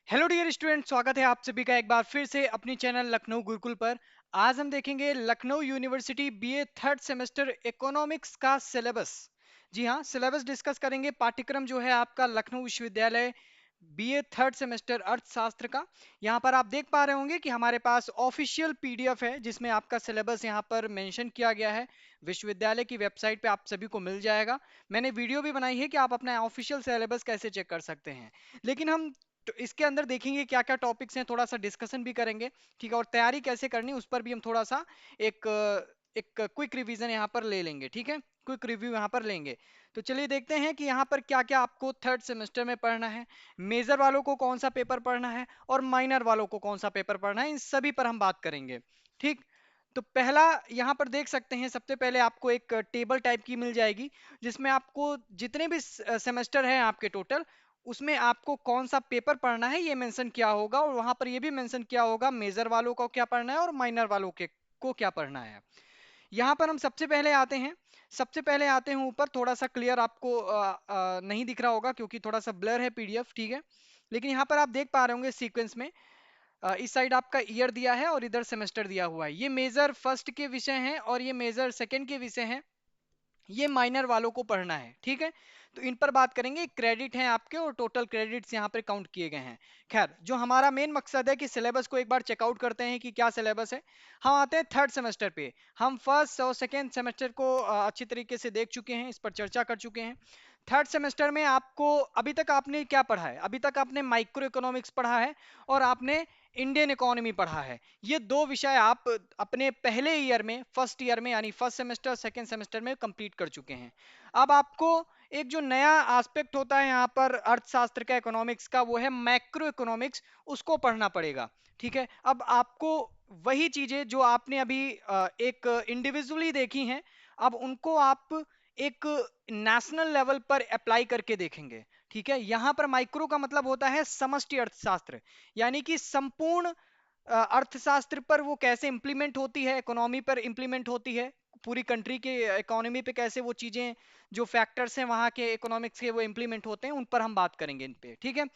Hello dear student, स्वागत है आप सभी का एक बार फिर से अपनी चैनल लखनऊ गुरुकुल पर। आज हम देखेंगे Lucknow university BA third semester economics का सिलेबस। जी हाँ, सिलेबस डिस्कस करेंगे। पाठ्यक्रम जो है आपका लखनऊ विश्वविद्यालय बीए थर्ड सेमेस्टर अर्थशास्त्र का। यहाँ पर आप देख पा रहे होंगे कि हमारे पास ऑफिशियल पीडीएफ है जिसमें आपका सिलेबस यहाँ पर मेंशन किया गया है। विश्वविद्यालय की वेबसाइट पे आप सभी को मिल जाएगा। मैंने वीडियो भी बनाई है कि आप अपना ऑफिशियल सिलेबस कैसे चेक कर सकते हैं। लेकिन हम तो इसके अंदर देखेंगे क्या क्या टॉपिक्स हैं, थोड़ा सा डिस्कशन भी करेंगे। ठीक है, और तैयारी कैसे करनी उस पर भी हम थोड़ा सा एक एक क्विक रिवीजन यहाँ पर ले लेंगे। ठीक है, क्विक रिव्यू यहाँ पर लेंगे। तो चलिए देखते हैं कि यहाँ पर क्या क्या आपको थर्ड सेमेस्टर में पढ़ना है, मेजर वालों को कौन सा पेपर पढ़ना है और माइनर वालों को कौन सा पेपर पढ़ना है, इन सभी पर हम बात करेंगे। ठीक, तो पहला यहाँ पर देख सकते हैं, सबसे पहले आपको एक टेबल टाइप की मिल जाएगी जिसमें आपको जितने भी सेमेस्टर हैं आपके टोटल, उसमें आपको कौन सा पेपर पढ़ना है ये मेंशन किया होगा, और वहां पर ये भी मेंशन किया होगा मेजर वालों को क्या पढ़ना है और माइनर वालों के को क्या पढ़ना है। यहाँ पर हम सबसे पहले आते हैं, ऊपर थोड़ा सा क्लियर आपको नहीं दिख रहा होगा क्योंकि थोड़ा सा ब्लर है पीडीएफ। ठीक है, लेकिन यहाँ पर आप देख पा रहे होंगे सीक्वेंस में इस साइड आपका ईयर दिया है और इधर सेमेस्टर दिया हुआ है। ये मेजर फर्स्ट के विषय हैं और ये मेजर सेकंड के विषय हैं, ये माइनर वालों को पढ़ना है। ठीक है, तो इन पर बात करेंगे। क्रेडिट हैं आपके और टोटल क्रेडिट्स यहाँ पर काउंट किए गए हैं। खैर, जो हमारा मेन मकसद है कि सिलेबस को एक बार चेकआउट करते हैं कि क्या सिलेबस है। हम आते हैं थर्ड सेमेस्टर पे। हम फर्स्ट और सेकेंड सेमेस्टर को अच्छी तरीके से देख चुके हैं, इस पर चर्चा कर चुके हैं। थर्ड सेमेस्टर में आपको अभी तक आपने क्या पढ़ा है? अभी तक आपने माइक्रो इकोनॉमिक्स पढ़ा है और आपने इंडियन इकोनॉमी पढ़ा है। ये दो विषय आप अपने पहले ईयर में, फर्स्ट ईयर में यानी फर्स्ट सेमेस्टर सेकंड सेमेस्टर में कंप्लीट कर चुके हैं। अब आपको एक जो नया एस्पेक्ट होता है यहाँ पर अर्थशास्त्र का, इकोनॉमिक्स का, वो है मैक्रो इकोनॉमिक्स। उसको पढ़ना पड़ेगा। ठीक है, अब आपको वही चीजें जो आपने अभी एक इंडिविजुअली देखी हैं, अब उनको आप एक नेशनल लेवल पर अप्लाई करके देखेंगे। ठीक है, यहां पर माइक्रो का मतलब होता है समष्टि अर्थशास्त्र, यानी कि संपूर्ण अर्थशास्त्र पर वो कैसे इंप्लीमेंट होती है, इकोनॉमी पर इंप्लीमेंट होती है, पूरी कंट्री के इकोनॉमी पे कैसे वो चीजें, जो फैक्टर्स हैं वहां के इकोनॉमिक्स के, वो इंप्लीमेंट होते हैं, उन पर हम बात करेंगे इन पे। ठीक है,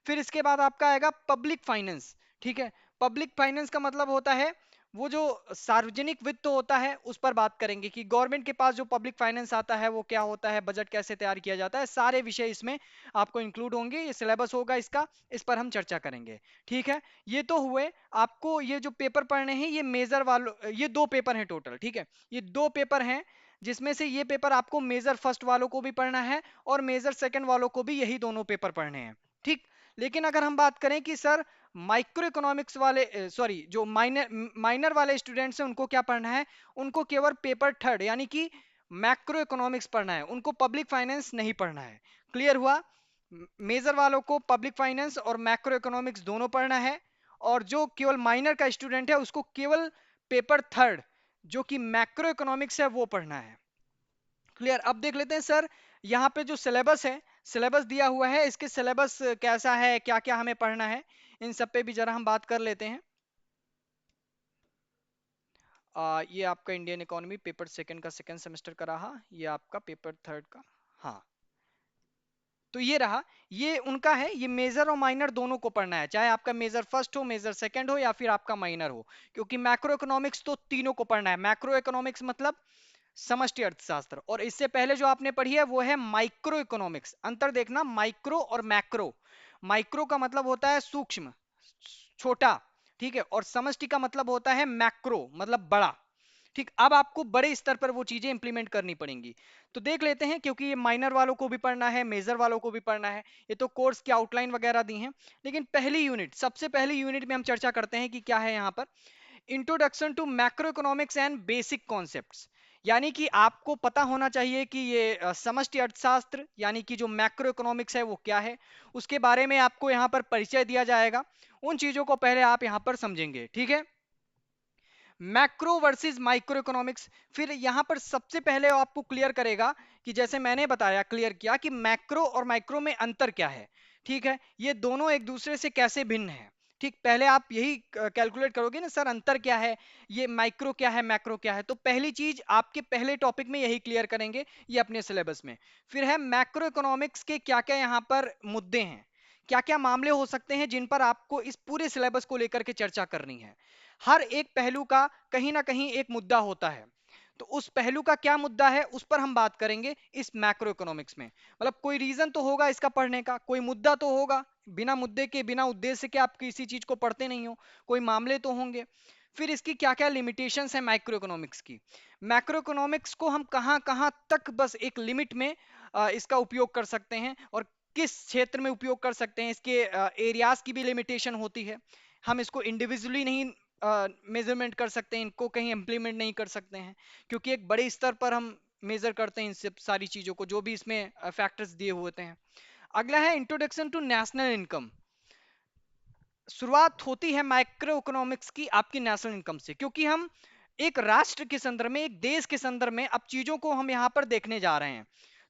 फिर इसके बाद आपका आएगा पब्लिक फाइनेंस। ठीक है, पब्लिक फाइनेंस का मतलब होता है वो जो सार्वजनिक वित्त होता है, उस पर बात करेंगे कि गवर्नमेंट के पास जो पब्लिक फाइनेंस आता है वो क्या होता है, बजट कैसे तैयार किया जाता है, सारे विषय इसमें आपको इंक्लूड होंगे। ये सिलेबस होगा इसका, इस पर हम चर्चा करेंगे। ठीक है, ये तो हुए। आपको ये जो पेपर पढ़ने हैं, ये मेजर वालों, ये दो पेपर हैं टोटल। ठीक है, ये दो पेपर हैं जिसमें से ये पेपर आपको मेजर फर्स्ट वालों को भी पढ़ना है और मेजर सेकंड वालों को भी यही दोनों पेपर पढ़ने हैं। ठीक, लेकिन अगर हम बात करें कि सर माइक्रो इकोनॉमिक्स वाले, सॉरी, जो माइनर माइनर वाले स्टूडेंट्स हैं उनको क्या पढ़ना है, उनको केवल पेपर थर्ड यानी कि मैक्रो इकोनॉमिक्स पढ़ना है, उनको पब्लिक फाइनेंस नहीं पढ़ना है। क्लियर हुआ? मेजर वालों को पब्लिक फाइनेंस और मैक्रो इकोनॉमिक्स दोनों पढ़ना है, और जो केवल माइनर का स्टूडेंट है उसको केवल पेपर थर्ड जो कि मैक्रो इकोनॉमिक्स है वो पढ़ना है। क्लियर? अब देख लेते हैं सर, यहाँ पे जो सिलेबस है, सिलेबस दिया हुआ है, इसके सिलेबस कैसा है, क्या क्या हमें पढ़ना है, इन सब पे भी जरा हम बात कर लेते हैं। ये आपका इंडियन इकोनॉमी पेपर सेकंड का सेकंड सेमेस्टर का रहा, ये आपका पेपर थर्ड का। हाँ, तो ये रहा, ये उनका है। ये मेजर और माइनर दोनों को पढ़ना है, चाहे आपका मेजर फर्स्ट हो, मेजर सेकंड हो, या फिर आपका माइनर हो, क्योंकि मैक्रो इकोनॉमिक्स तो तीनों को पढ़ना है। मैक्रो इकोनॉमिक्स मतलब समष्टि अर्थशास्त्र, और इससे पहले जो आपने पढ़ी है वो है माइक्रो इकोनॉमिक्स। अंतर देखना, माइक्रो और मैक्रो। माइक्रो का मतलब होता है सूक्ष्म, छोटा। ठीक है, और समष्टि का मतलब होता है मैक्रो, मतलब बड़ा। ठीक, अब आपको बड़े स्तर पर वो चीजें इंप्लीमेंट करनी पड़ेंगी। तो देख लेते हैं, क्योंकि ये माइनर वालों को भी पढ़ना है, मेजर वालों को भी पढ़ना है। ये तो कोर्स की आउटलाइन वगैरह दी हैं, लेकिन पहली यूनिट, सबसे पहली यूनिट में हम चर्चा करते हैं कि क्या है यहाँ पर। Introduction to macro economics and basic concepts, यानी कि आपको पता होना चाहिए कि ये समष्टि अर्थशास्त्र यानी कि जो मैक्रो इकोनॉमिक्स है वो क्या है, उसके बारे में आपको यहाँ पर परिचय दिया जाएगा। उन चीजों को पहले आप यहाँ पर समझेंगे। ठीक है, मैक्रो वर्सेस माइक्रो इकोनॉमिक्स। फिर यहां पर सबसे पहले आपको क्लियर करेगा कि जैसे मैंने बताया, क्लियर किया कि मैक्रो और माइक्रो में अंतर क्या है। ठीक है, ये दोनों एक दूसरे से कैसे भिन्न है। ठीक, पहले आप यही कैलकुलेट करोगे ना सर, अंतर क्या है, ये माइक्रो क्या है, मैक्रो क्या है, तो पहली चीज आपके पहले टॉपिक में यही क्लियर करेंगे ये अपने सिलेबस में। फिर है मैक्रो इकोनॉमिक्स के क्या क्या यहाँ पर मुद्दे हैं, क्या क्या मामले हो सकते हैं जिन पर आपको इस पूरे सिलेबस को लेकर के चर्चा करनी है। हर एक पहलू का कहीं ना कहीं एक मुद्दा होता है, तो उस पहलू का क्या मुद्दा है उस पर हम बात करेंगे इस मैक्रो इकोनॉमिक्स में। मतलब कोई रीजन तो होगा इसका पढ़ने का, कोई मुद्दा तो होगा, बिना मुद्दे के बिना उद्देश्य के आप किसी चीज को पढ़ते नहीं हो, कोई मामले तो होंगे। फिर इसकी क्या क्या लिमिटेशंस है माइक्रो इकोनॉमिक्स की, मैक्रो इकोनॉमिक्स को हम कहाँ कहाँ तक बस एक लिमिट में इसका उपयोग कर सकते हैं और किस क्षेत्र में उपयोग कर सकते हैं, इसके एरियाज की भी लिमिटेशन होती है। हम इसको इंडिविजुअली नहीं मेजरमेंट कर सकते हैं, इनको कहीं इम्प्लीमेंट नहीं कर सकते हैं, क्योंकि एक बड़े स्तर पर हम मेजर करते हैं इन सब सारी चीजों को जो भी इसमें फैक्टर्स दिए हुए होते हैं। अगला है इंट्रोडक्शन टू नेशनल इनकम। शुरुआत होती है माइक्रो इकोनॉमिक्स की आपकी नेशनल इनकम से, क्योंकि हम एक राष्ट्र के संदर्भ में, एक देश के संदर्भ में अब चीजों को हम यहाँ पर देखने जा रहे हैं।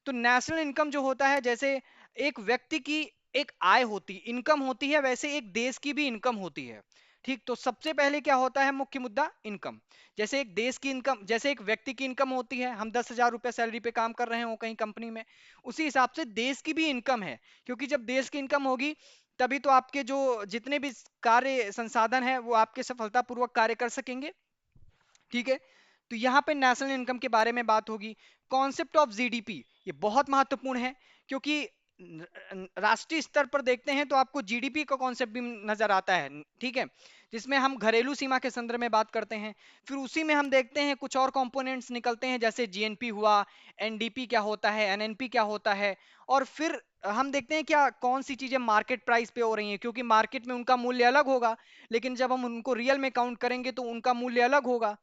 तो नेशनल इनकम जो होता है, जैसे एक व्यक्ति की एक आय होती इनकम होती है, वैसे एक देश की भी इनकम होती है। ठीक, तो सबसे पहले क्या होता है मुख्य मुद्दा, इनकम। जैसे एक देश की इनकम, जैसे एक व्यक्ति की इनकम होती है, हम 10,000 रुपए सैलरी पे काम कर रहे हो कहीं कंपनी में, उसी हिसाब से देश की भी इनकम है। क्योंकि जब देश की इनकम होगी तभी तो आपके जो जितने भी कार्य संसाधन है वो आपके सफलतापूर्वक कार्य कर सकेंगे। ठीक है, तो यहाँ पे नेशनल इनकम के बारे में बात होगी। कॉन्सेप्ट ऑफ जीडीपी, ये बहुत महत्वपूर्ण है, क्योंकि राष्ट्रीय स्तर पर देखते हैं तो आपको जीडीपी का कॉन्सेप्ट भी नजर आता है। ठीक है, जिसमें हम घरेलू सीमा के संदर्भ में बात करते हैं। फिर उसी में हम देखते हैं कुछ और कंपोनेंट्स निकलते हैं, जैसे जीएनपी हुआ, एनडीपी क्या होता है, एनएनपी क्या होता है। और फिर हम देखते हैं क्या कौन सी चीजें मार्केट प्राइस पे हो रही हैं, क्योंकि मार्केट में उनका मूल्य अलग होगा, लेकिन जब हम उनको रियल में काउंट करेंगे तो उनका मूल्य अलग होगा,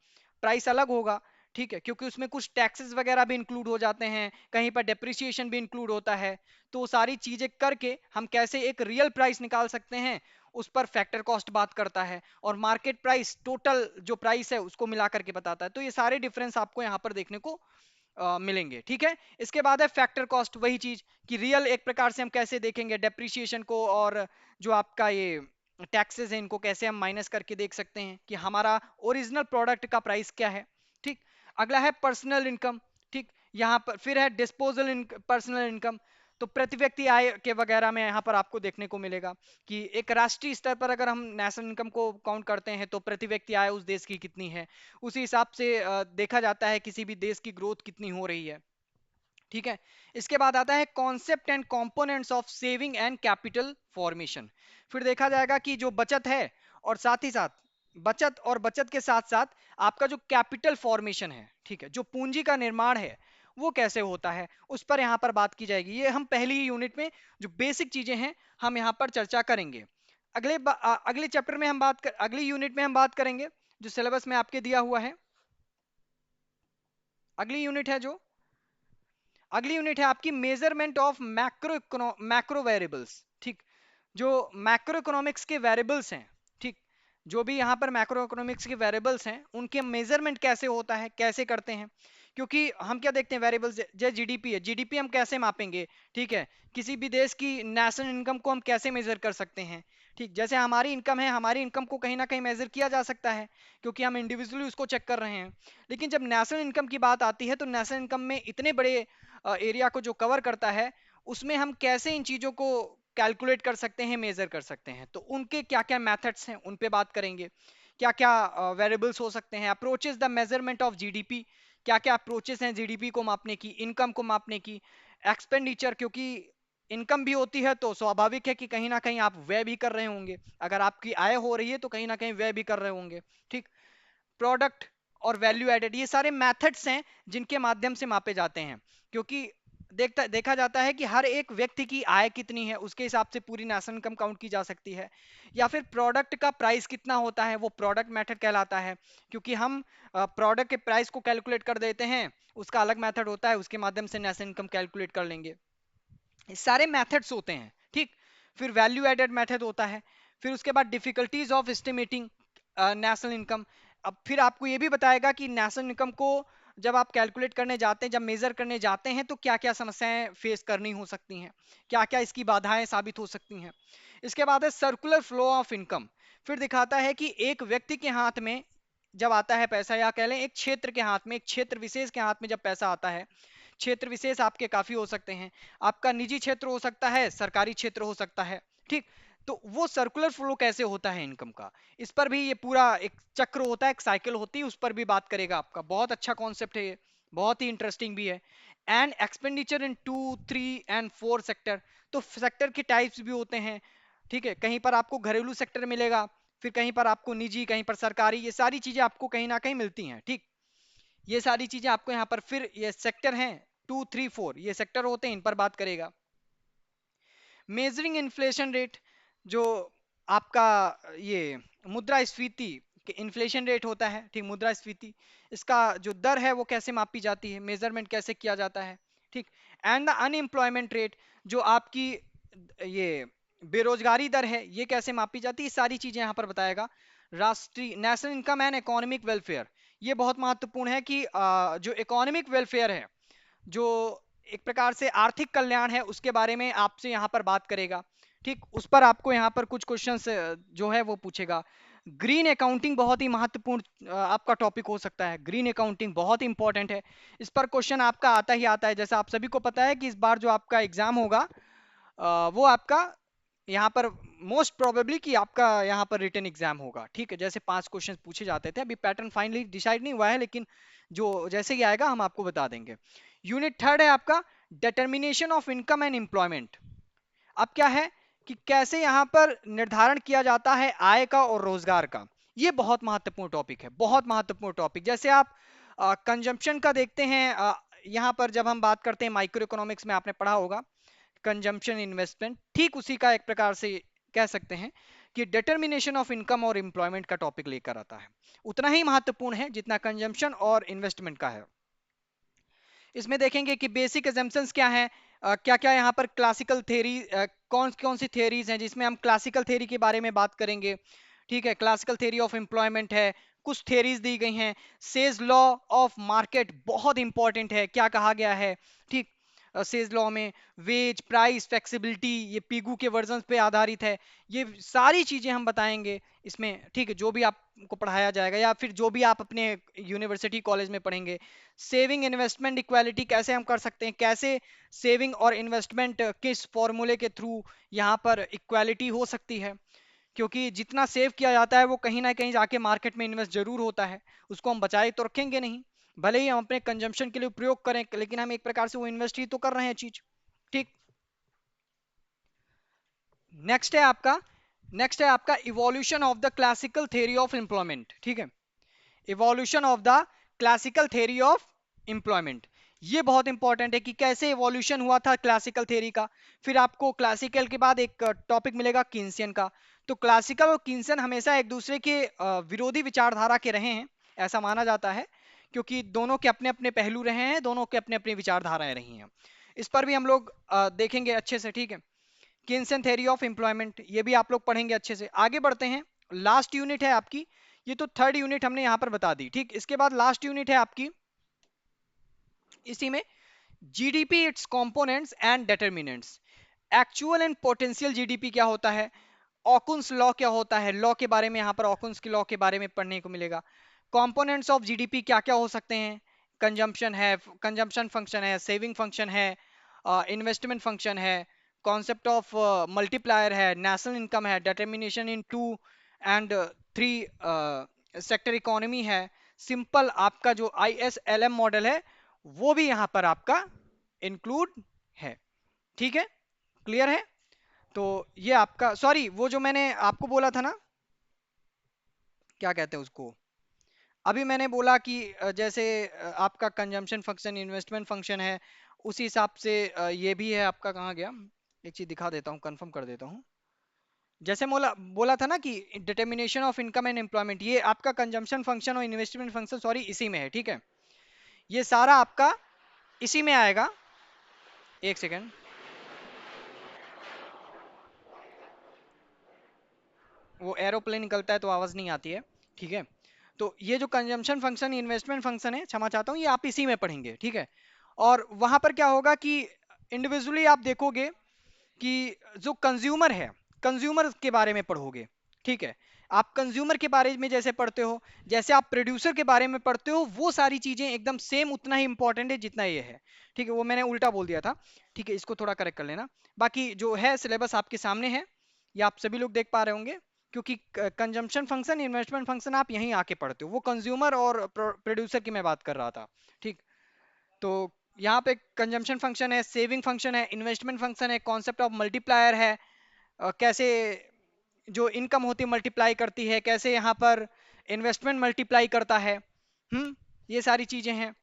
प्राइस अलग होगा। ठीक है, क्योंकि उसमें कुछ टैक्सेस वगैरह भी इंक्लूड हो जाते हैं, कहीं पर डेप्रिसिएशन भी इंक्लूड होता है। तो वो सारी चीजें करके हम कैसे एक रियल प्राइस निकाल सकते हैं, उस पर फैक्टर कॉस्ट बात करता है, और मार्केट प्राइस टोटल जो प्राइस है उसको मिला करके बताता है। तो ये सारे डिफरेंस आपको यहाँ पर देखने को मिलेंगे। ठीक है, इसके बाद है फैक्टर कॉस्ट, वही चीज कि रियल एक प्रकार से हम कैसे देखेंगे डेप्रिसिएशन को, और जो आपका ये टैक्सेस है इनको कैसे हम माइनस करके देख सकते हैं कि हमारा ओरिजिनल प्रोडक्ट का प्राइस क्या है। ठीक, अगला है पर्सनल इनकम। ठीक, यहाँ पर फिर है डिस्पोजल पर्सनल इनकम। तो प्रति व्यक्ति आय के वगैरह में यहाँ पर आपको देखने को मिलेगा कि एक राष्ट्रीय स्तर पर अगर हम नेशनल इनकम को काउंट करते हैं तो प्रति व्यक्ति आय उस देश की कितनी है, उसी हिसाब से देखा जाता है किसी भी देश की ग्रोथ कितनी हो रही है। ठीक है, इसके बाद आता है concept and components of saving and capital formation. फिर देखा जाएगा कि जो बचत है, और साथ ही साथ बचत के साथ साथ आपका जो कैपिटल फॉर्मेशन है, ठीक है, जो पूंजी का निर्माण है वो कैसे होता है, उस पर यहाँ पर बात की जाएगी। ये हम पहली ही यूनिट में जो बेसिक चीजें हैं हम यहाँ पर चर्चा करेंगे। अगले चैप्टर में हम अगली यूनिट में हम बात करेंगे जो सिलेबस में आपके दिया हुआ है। अगली यूनिट है जो अगली यूनिट है आपकी मेजरमेंट ऑफ मैक्रो वेरिएबल्स। ठीक, जो मैक्रो इकोनॉमिक्स के वेरिएबल्स हैं, ठीक, जो भी यहाँ पर मैक्रो इकोनॉमिक्स के वेरिएबल्स हैं उनके मेजरमेंट कैसे होता है, कैसे करते हैं। क्योंकि हम क्या देखते हैं वेरिएबल्स, जैसे जीडीपी है, जीडीपी हम कैसे मापेंगे। ठीक है, किसी भी देश की नेशनल इनकम को हम कैसे मेजर कर सकते हैं। ठीक, जैसे हमारी इनकम है, हमारी इनकम को कहीं ना कहीं मेजर किया जा सकता है, क्योंकि हम इंडिविजुअली उसको चेक कर रहे हैं। लेकिन जब नेशनल इनकम की बात आती है तो नेशनल इनकम में इतने बड़े एरिया को जो कवर करता है, उसमें हम कैसे इन चीजों को कैलकुलेट कर सकते हैं, मेजर कर सकते हैं। तो उनके क्या क्या मेथड्स हैं उन पे बात करेंगे, क्या क्या वेरिएबल्स हो सकते हैं, approaches the measurement of GDP, क्या क्या अप्रोचेस हैं जीडीपी को मापने की, इनकम को मापने की, एक्सपेंडिचर, क्योंकि इनकम भी होती है तो स्वाभाविक है कि कहीं ना कहीं आप व्यय भी कर रहे होंगे, अगर आपकी आय हो रही है तो कहीं ना कहीं व्यय भी कर रहे होंगे। ठीक, प्रोडक्ट और वैल्यू एडेड, ये सारे मेथड्स हैं जिनके माध्यम से मापे जाते हैं। क्योंकि देखा जाता है कि हर एक व्यक्ति की आय कितनी है उसके हिसाब से पूरी नेशनल इनकम काउंट की जा सकती है, या फिर प्रोडक्ट का प्राइस कितना होता है वो प्रोडक्ट मेथड कहलाता है। क्योंकि हम प्रोडक्ट के प्राइस को कैलकुलेट कर देते हैं, उसका अलग मेथड होता है, उसके माध्यम से नेशनल इनकम कैलकुलेट कर लेंगे। ये सारे मेथड्स होते हैं। ठीक, फिर वैल्यू एडेड मेथड होता है। फिर उसके बाद difficulties of estimating national income. अब फिर आपको ये भी बताएगा कि नेशनल इनकम को जब आप कैलकुलेट करने जाते हैं, जब मेजर करने जाते हैं तो क्या क्या समस्याएं फेस करनी हो सकती हैं, क्या क्या इसकी बाधाएं साबित हो सकती हैं। इसके बाद है सर्कुलर फ्लो ऑफ इनकम। फिर दिखाता है कि एक व्यक्ति के हाथ में जब आता है पैसा, या कह लें एक क्षेत्र के हाथ में, एक क्षेत्र विशेष के हाथ में जब पैसा आता है, क्षेत्र विशेष आपके काफी हो सकते हैं, आपका निजी क्षेत्र हो सकता है, सरकारी क्षेत्र हो सकता है। ठीक। तो वो सर्कुलर फ्लो कैसे होता है इनकम का, इस पर भी ये पूरा एक चक्र होता है, एक साइकिल होती है, उस पर भी बात करेगा आपका। बहुत अच्छा कॉन्सेप्ट है ये, बहुत ही इंटरेस्टिंग भी है। And expenditure in 2, 3 and 4 sector. तो सेक्टर के टाइप्स भी होते हैं, ठीक है। कहीं पर आपको घरेलू सेक्टर मिलेगा, फिर कहीं पर आपको निजी, कहीं पर सरकारी, ये सारी चीजें आपको कहीं ना कहीं मिलती हैं, ठीक। ये सारी चीजें आपको यहाँ पर, फिर ये सेक्टर हैं 2, 3, 4, ये सेक्टर होते हैं, इन पर बात करेगा। मेजरिंग इन्फ्लेशन रेट, जो आपका ये मुद्रास्फीति के इन्फ्लेशन रेट होता है, ठीक, मुद्रास्फीति, इसका जो दर है वो कैसे मापी जाती है, मेजरमेंट कैसे किया जाता है, ठीक। एंड द अनएम्प्लॉयमेंट रेट, जो आपकी ये बेरोजगारी दर है, ये कैसे मापी जाती है, सारी चीजें यहाँ पर बताएगा। राष्ट्रीय national income and economic welfare, ये बहुत महत्वपूर्ण है कि जो इकोनॉमिक वेलफेयर है, जो एक प्रकार से आर्थिक कल्याण है, उसके बारे में आपसे यहाँ पर बात करेगा, ठीक। उस पर आपको यहाँ पर कुछ क्वेश्चंस जो है वो पूछेगा। ग्रीन अकाउंटिंग बहुत ही महत्वपूर्ण आपका टॉपिक हो सकता है, ग्रीन अकाउंटिंग बहुत इंपॉर्टेंट है, इस पर क्वेश्चन आपका आता ही आता है। जैसा आप सभी को पता है कि इस बार जो आपका एग्जाम होगा वो आपका यहाँ पर मोस्ट प्रोबेबली कि आपका यहाँ पर रिटन एग्जाम होगा, ठीक है। जैसे 5 क्वेश्चन पूछे जाते थे, अभी पैटर्न फाइनली डिसाइड नहीं हुआ है, लेकिन जो जैसे ही आएगा हम आपको बता देंगे। यूनिट थर्ड है आपका determination of income and employment. अब क्या है कि कैसे यहाँ पर निर्धारण किया जाता है आय का और रोजगार का। ये बहुत महत्वपूर्ण टॉपिक है, बहुत महत्वपूर्ण टॉपिक। जैसे आप कंजम्पशन का देखते हैं, यहाँ पर जब हम बात करते हैं माइक्रो इकोनॉमिक्स में आपने पढ़ा होगा कंजम्पशन इन्वेस्टमेंट, ठीक उसी का एक प्रकार से कह सकते हैं कि डिटर्मिनेशन ऑफ इनकम और एम्प्लॉयमेंट का टॉपिक लेकर आता है। उतना ही महत्वपूर्ण है जितना कंजम्पशन और इन्वेस्टमेंट का है। इसमें देखेंगे कि बेसिक एजम्पशंस क्या है, क्या क्या यहाँ पर क्लासिकल थ्योरी, कौन कौन सी थ्योरीज हैं, जिसमें हम क्लासिकल थ्योरी के बारे में बात करेंगे, ठीक है। क्लासिकल थ्योरी ऑफ एम्प्लॉयमेंट है, कुछ थ्योरीज दी गई हैं। सेज लॉ ऑफ मार्केट बहुत इंपॉर्टेंट है, क्या कहा गया है, ठीक। सेज लॉ में वेज प्राइस फ्लेक्सिबिलिटी, ये पीगू के वर्जन पे आधारित है। ये सारी चीजें हम बताएंगे इसमें, ठीक है, जो भी आपको पढ़ाया जाएगा या फिर जो भी आप अपने यूनिवर्सिटी कॉलेज में पढ़ेंगे। सेविंग इन्वेस्टमेंट इक्वालिटी कैसे हम कर सकते हैं, कैसे सेविंग और इन्वेस्टमेंट किस फॉर्मूले के थ्रू यहाँ पर इक्वालिटी हो सकती है, क्योंकि जितना सेव किया जाता है वो कहीं ना कहीं जाके मार्केट में इन्वेस्ट जरूर होता है, उसको हम बचाए तो रखेंगे नहीं। भले ही हम अपने कंजम्पशन के लिए प्रयोग करें, लेकिन हम एक प्रकार से वो इन्वेस्ट ही तो कर रहे हैं चीज, ठीक। नेक्स्ट है आपका नेक्स्ट है आपका evolution of the classical theory of employment, ठीक है। Evolution of the classical theory of employment, ये बहुत इंपॉर्टेंट है कि कैसे इवोल्यूशन हुआ था क्लासिकल थ्योरी का। फिर आपको क्लासिकल के बाद एक टॉपिक मिलेगा कीन्सियन का। तो क्लासिकल और कीन्सियन हमेशा एक दूसरे के विरोधी विचारधारा के रहे हैं, ऐसा माना जाता है, क्योंकि दोनों के अपने अपने पहलू रहे हैं, दोनों के अपने अपने विचारधाराएं रही हैं। इस पर भी हम लोग देखेंगे अच्छे से, ठीक है। कीन्सियन थ्योरी ऑफ एम्प्लॉयमेंट, ये भी आप लोग पढ़ेंगे अच्छे से। आगे बढ़ते हैं, लास्ट यूनिट है आपकी, ये तो थर्ड यूनिट हमने यहाँ पर बता दी, ठीक। इसके बाद लास्ट यूनिट है आपकी, इसी में GDP, it's components and determinants. Actual and potential GDP क्या होता है, ऑकुन्स लॉ क्या होता है, लॉ के बारे में यहाँ पर ऑकुन्स की लॉ के बारे में पढ़ने को मिलेगा। कंपोनेंट्स ऑफ जीडीपी क्या क्या हो सकते हैं, कंजम्पशन है, कंजम्पशन फंक्शन है, सेविंग फंक्शन है, इन्वेस्टमेंट फंक्शन है, कॉन्सेप्ट ऑफ मल्टीप्लायर है, नेशनल इनकम है, determination in 2 and 3 sector economy है। सिंपल आपका जो ISLM मॉडल है वो भी यहाँ पर आपका इंक्लूड है, ठीक है, क्लियर है। तो ये आपका, सॉरी, वो जो मैंने आपको बोला था ना, क्या कहते हैं उसको, अभी मैंने बोला कि जैसे आपका कंजम्पशन फंक्शन इन्वेस्टमेंट फंक्शन है, उसी हिसाब से ये भी है आपका, कहाँ गया, एक चीज दिखा देता हूँ, कंफर्म कर देता हूँ। जैसे बोला बोला था ना कि determination of income and employment, ये आपका कंजम्पशन फंक्शन और इन्वेस्टमेंट फंक्शन, सॉरी, इसी में है, ठीक है। ये सारा आपका इसी में आएगा। एक सेकेंड, वो एरोप्लेन निकलता है तो आवाज नहीं आती है, ठीक है। तो ये जो कंजम्पशन फंक्शन इन्वेस्टमेंट फंक्शन है, क्षमा चाहता हूँ, ये आप इसी में पढ़ेंगे, ठीक है। और वहां पर क्या होगा कि इंडिविजुअली आप देखोगे कि जो कंज्यूमर है, कंज्यूमर के बारे में पढ़ोगे, ठीक है। आप कंज्यूमर के बारे में जैसे पढ़ते हो, जैसे आप प्रोड्यूसर के बारे में पढ़ते हो, वो सारी चीजें एकदम सेम उतना ही इंपॉर्टेंट है जितना ये है, ठीक है। वो मैंने उल्टा बोल दिया था, ठीक है, इसको थोड़ा करेक्ट कर लेना। बाकी जो है सिलेबस आपके सामने है, ये आप सभी लोग देख पा रहे होंगे, क्योंकि कंजम्पशन फंक्शन, इन्वेस्टमेंट फंक्शन आप यहीं आके पढ़ते हो। वो कंज्यूमर और प्रोड्यूसर की मैं बात कर रहा था, ठीक। तो यहाँ पे कंजम्पशन फंक्शन है, सेविंग फंक्शन है, इन्वेस्टमेंट फंक्शन है, कॉन्सेप्ट ऑफ मल्टीप्लायर है, कैसे जो इनकम होती है मल्टीप्लाई करती है, कैसे यहाँ पर इन्वेस्टमेंट मल्टीप्लाई करता है, ये सारी चीजें हैं।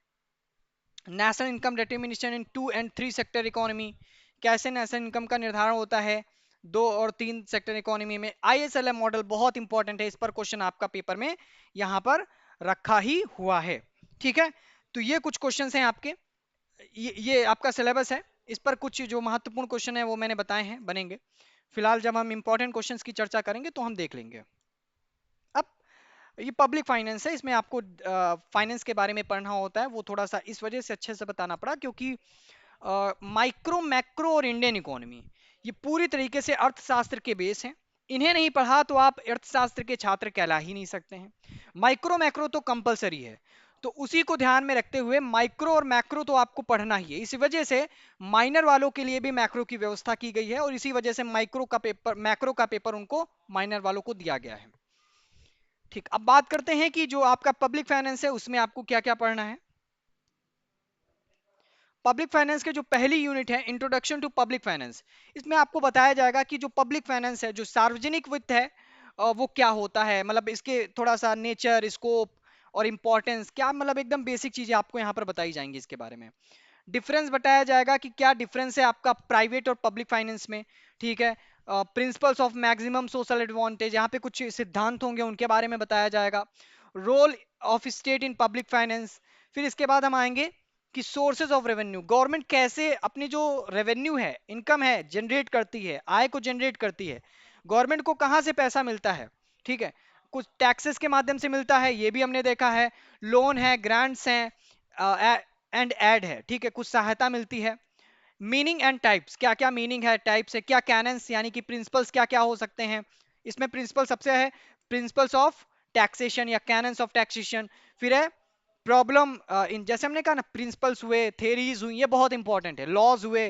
नेशनल इनकम डिटर्मिनेशन इन 2 और 3 सेक्टर इकोनॉमी, कैसे नेशनल इनकम का निर्धारण होता है 2 और 3 सेक्टर इकोनॉमी में। आईएसएलएम मॉडल बहुत इंपॉर्टेंट है, इस पर क्वेश्चन आपका पेपर में यहाँ पर रखा ही हुआ है, ठीक है। तो ये कुछ क्वेश्चन हैं आपके, ये आपका सिलेबस है, इस पर कुछ जो महत्वपूर्ण क्वेश्चन है वो मैंने बताए हैं बनेंगे। फिलहाल जब हम इंपॉर्टेंट क्वेश्चंस की चर्चा करेंगे तो हम देख लेंगे। अब ये पब्लिक फाइनेंस है, इसमें आपको फाइनेंस के बारे में पढ़ना होता है, वो थोड़ा सा इस वजह से अच्छे से बताना पड़ा क्योंकि माइक्रो, मैक्रो और इंडियन इकोनॉमी ये पूरी तरीके से अर्थशास्त्र के बेस हैं। इन्हें नहीं पढ़ा तो आप अर्थशास्त्र के छात्र कहला ही नहीं सकते हैं। माइक्रो मैक्रो तो कंपलसरी है, तो उसी को ध्यान में रखते हुए माइक्रो और मैक्रो तो आपको पढ़ना ही है। इसी वजह से माइनर वालों के लिए भी मैक्रो की व्यवस्था की गई है और इसी वजह से माइक्रो का पेपर, मैक्रो का पेपर उनको माइनर वालों को दिया गया है, ठीक। अब बात करते हैं कि जो आपका पब्लिक फाइनेंस है उसमें आपको क्या क्या पढ़ना है। पब्लिक फाइनेंस के जो पहली यूनिट है, इंट्रोडक्शन टू पब्लिक फाइनेंस, इसमें आपको बताया जाएगा कि जो पब्लिक फाइनेंस है, जो सार्वजनिक वित्त है, वो क्या होता है, मतलब इसके थोड़ा सा नेचर, स्कोप और इंपॉर्टेंस क्या, मतलब एकदम बेसिक चीजें आपको यहाँ पर बताई जाएंगी इसके बारे में। डिफरेंस बताया जाएगा कि क्या डिफरेंस है आपका प्राइवेट और पब्लिक फाइनेंस में, ठीक है। Principles of maximum social advantage, यहाँ पे कुछ सिद्धांत होंगे उनके बारे में बताया जाएगा। Role of state in public finance, फिर इसके बाद हम आएंगे कि सोर्सेज ऑफ रेवेन्यू, गवर्नमेंट कैसे अपनी जो रेवेन्यू है, इनकम है, जनरेट करती है, आय को जनरेट करती है, गवर्नमेंट को कहाँ से पैसा मिलता है, ठीक है। कुछ टैक्सेस के माध्यम से मिलता है, ये भी हमने देखा है। लोन है, ग्रांट्स हैं एंड एड है, ठीक है, कुछ सहायता मिलती है। मीनिंग एंड टाइप्स, क्या क्या मीनिंग है, टाइप्स है क्या, कैनन्स यानी कि प्रिंसिपल्स क्या क्या हो सकते हैं। इसमें प्रिंसिपल सबसे है प्रिंसिपल्स ऑफ टैक्सेशन या कैनन्स ऑफ टैक्सेशन। फिर है प्रॉब्लम इन, जैसे हमने कहा ना, प्रिंसिपल्स हुए, थेरीज हुई, ये बहुत इंपॉर्टेंट है, लॉज हुए,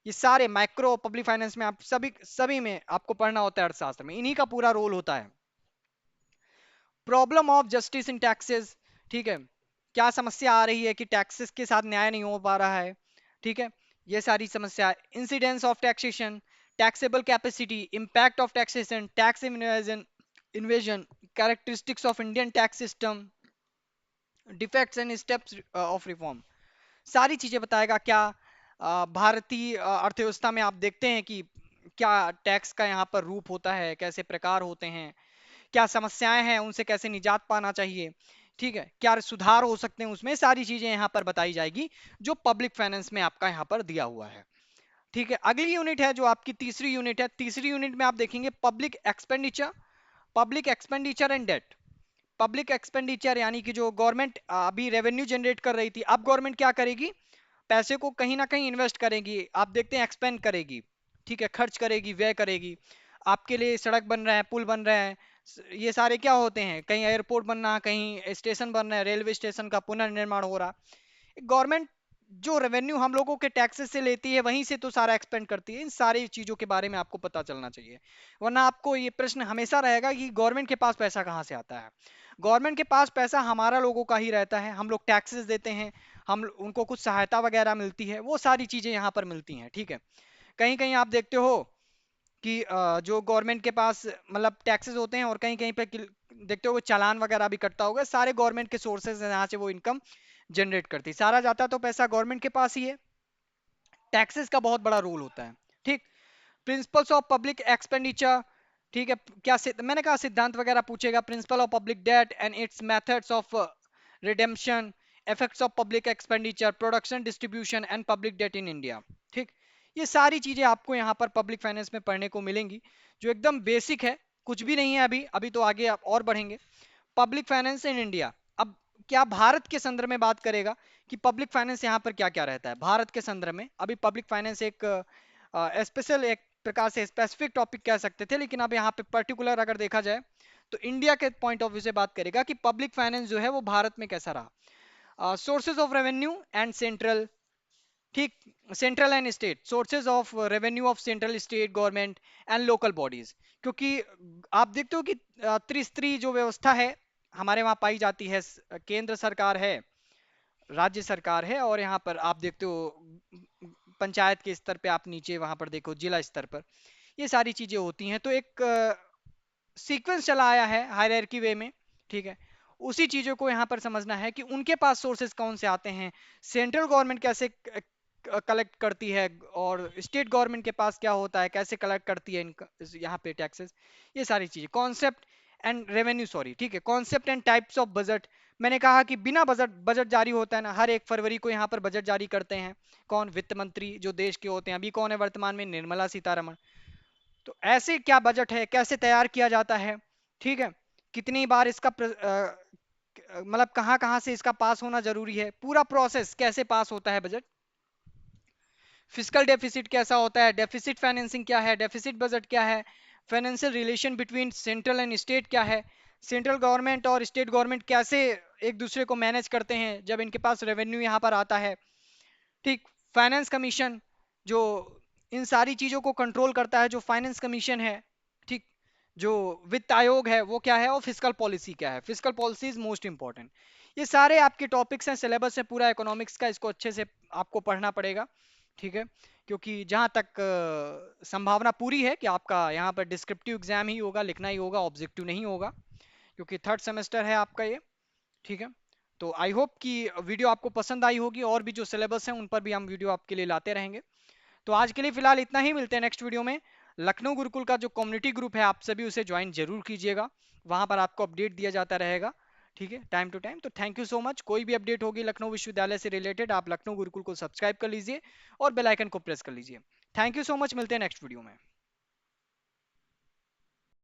ये सारे माइक्रो पब्लिक फाइनेंस में आप सभी में आपको पढ़ना होता है, अर्थशास्त्र में इन्हीं का पूरा रोल होता है। Problem of justice in taxes, ठीक है, क्या समस्या आ रही है कि टैक्सेस के साथ न्याय नहीं हो पा रहा है, ठीक है, ये सारी समस्या। Incidence of taxation, taxable capacity, impact of taxation, tax invasion, invasion, characteristics of Indian tax system, defects and steps of reform, सारी चीजें बताएगा। क्या भारतीय अर्थव्यवस्था में आप देखते हैं कि क्या टैक्स का यहाँ पर रूप होता है, कैसे प्रकार होते हैं, क्या समस्याएं हैं, उनसे कैसे निजात पाना चाहिए, ठीक है, क्या सुधार हो सकते हैं, उसमें सारी चीजें यहाँ पर बताई जाएगी जो पब्लिक फाइनेंस में आपका यहाँ पर दिया हुआ है, ठीक है। अगली यूनिट है जो आपकी तीसरी यूनिट है, तीसरी यूनिट में आप देखेंगे public expenditure, public expenditure and debt. Public expenditure यानी कि जो गवर्नमेंट अभी रेवेन्यू जनरेट कर रही थी, अब गवर्नमेंट क्या करेगी, पैसे को कहीं ना कहीं इन्वेस्ट करेगी, आप देखते हैं एक्सपेंड करेगी, ठीक है, खर्च करेगी, व्यय करेगी। आपके लिए सड़क बन रहा है, पुल बन रहा है, ये सारे क्या होते हैं, कहीं एयरपोर्ट बनना, कहीं स्टेशन बन रहा है, रेलवे स्टेशन का पुनर्निर्माण हो रहा। गवर्नमेंट जो रेवेन्यू हम लोगों के टैक्सेस से लेती है वहीं से तो सारा एक्सपेंड करती है। इन सारी चीजों के बारे में आपको पता चलना चाहिए, वरना आपको ये प्रश्न हमेशा रहेगा कि गवर्नमेंट के पास पैसा कहाँ से आता है। गवर्नमेंट के पास पैसा हमारा लोगों का ही रहता है, हम लोग टैक्सेस देते हैं, हम उनको कुछ सहायता वगैरह मिलती है, वो सारी चीजें यहाँ पर मिलती हैं, ठीक है। कहीं कहीं आप देखते हो कि जो गवर्नमेंट के पास मतलब टैक्सेस होते हैं और कहीं कहीं पे देखते हो वो चालान वगैरह भी कटता होगा, सारे गवर्नमेंट के सोर्सेज हैं जहाँ से वो इनकम जनरेट करती है, सारा जाता तो पैसा गवर्नमेंट के पास ही है। टैक्सेस का बहुत बड़ा रोल होता है, ठीक। प्रिंसिपल्स ऑफ पब्लिक एक्सपेंडिचर, ठीक है, क्या मैंने कहा सिद्धांत वगैरह पूछेगा। Principle of public debt and it's methods of redemption, effects of public expenditure, production, distribution and public debt in India, ठीक। ये सारी चीजें आपको यहाँ पर पब्लिक फाइनेंस में पढ़ने को मिलेंगी, जो एकदम बेसिक है, कुछ भी नहीं है अभी, अभी तो आगे आप और बढ़ेंगे। पब्लिक फाइनेंस इन इंडिया, अब क्या भारत के संदर्भ में बात करेगा कि पब्लिक फाइनेंस यहाँ पर क्या क्या रहता है भारत के संदर्भ में। अभी पब्लिक फाइनेंस एक स्पेशल, एक प्रकार से स्पेसिफिक टॉपिक कह सकते थे, लेकिन अब यहाँ पे पर्टिकुलर अगर देखा जाए तो इंडिया के पॉइंट ऑफ व्यू से बात करेगा कि पब्लिक फाइनेंस जो है वो भारत में कैसा रहा। Sources of revenue and central, ठीक, central and state sources of revenue of central state government and local bodies, क्योंकि आप देखते हो कि त्रिस्तरीय जो व्यवस्था है हमारे वहाँ पाई जाती है। केंद्र सरकार है, राज्य सरकार है, और यहाँ पर आप देखते हो पंचायत के स्तर पे, आप नीचे वहां पर देखो जिला स्तर पर ये सारी चीजें होती हैं। तो एक सीक्वेंस चला आया है हायरार्की वे में, ठीक है। उसी चीजों को यहाँ पर समझना है कि उनके पास सोर्सेज कौन से आते हैं, सेंट्रल गवर्नमेंट कैसे कलेक्ट करती है, और स्टेट गवर्नमेंट के पास क्या होता है, कैसे कलेक्ट करती है इनका यहाँ पे टैक्सेस। ये सारी चीजें कॉन्सेप्ट एंड रेवेन्यू, सॉरी, ठीक है, concept and types of budget. मैंने कहा कि बिना बजट बजट जारी होता है ना, हर 1 फरवरी को यहाँ पर बजट जारी करते हैं कौन, वित्त मंत्री जो देश के होते हैं। अभी कौन है वर्तमान में, निर्मला सीतारमण। तो ऐसे क्या बजट है, कैसे तैयार किया जाता है, ठीक है, कितनी बार इसका मतलब कहाँ कहाँ से इसका पास होना जरूरी है, पूरा प्रोसेस कैसे पास होता है बजट। फिजिकल डेफिसिट कैसा होता है, डेफिसिट फाइनेंसिंग क्या है, डेफिसिट बजट क्या है, financial relation between central and state क्या है, सेंट्रल गवर्नमेंट और स्टेट गवर्नमेंट कैसे एक दूसरे को मैनेज करते हैं जब इनके पास रेवेन्यू यहाँ पर आता है, ठीक। फाइनेंस कमीशन जो इन सारी चीजों को कंट्रोल करता है, जो फाइनेंस कमीशन है, ठीक। जो वित्त आयोग है वो क्या है, और फिजिकल पॉलिसी क्या है, physical policy is most important. ये सारे आपके टॉपिक्स हैं, सिलेबस है पूरा इकोनॉमिक्स का, इसको अच्छे से आपको पढ़ना पड़ेगा, ठीक है। क्योंकि जहां तक संभावना पूरी है कि आपका यहाँ पर डिस्क्रिप्टिव एग्जाम ही होगा, लिखना ही होगा, ऑब्जेक्टिव नहीं होगा, क्योंकि थर्ड सेमेस्टर है आपका ये, ठीक है। तो आई होप कि वीडियो आपको पसंद आई होगी, और भी जो सिलेबस है उन पर भी हम वीडियो आपके लिए लाते रहेंगे। तो आज के लिए फिलहाल इतना ही, मिलते हैं नेक्स्ट वीडियो में। लखनऊ गुरुकुल का जो कम्युनिटी ग्रुप है आप सभी उसे ज्वाइन जरूर कीजिएगा, वहां पर आपको अपडेट दिया जाता रहेगा, ठीक है, टाइम टू टाइम। तो थैंक यू सो मच। कोई भी अपडेट होगी लखनऊ विश्वविद्यालय से रिलेटेड, आप लखनऊ गुरुकुल को सब्सक्राइब कर लीजिए और बेल आइकन को प्रेस कर लीजिए। थैंक यू सो मच, मिलते हैं नेक्स्ट वीडियो में।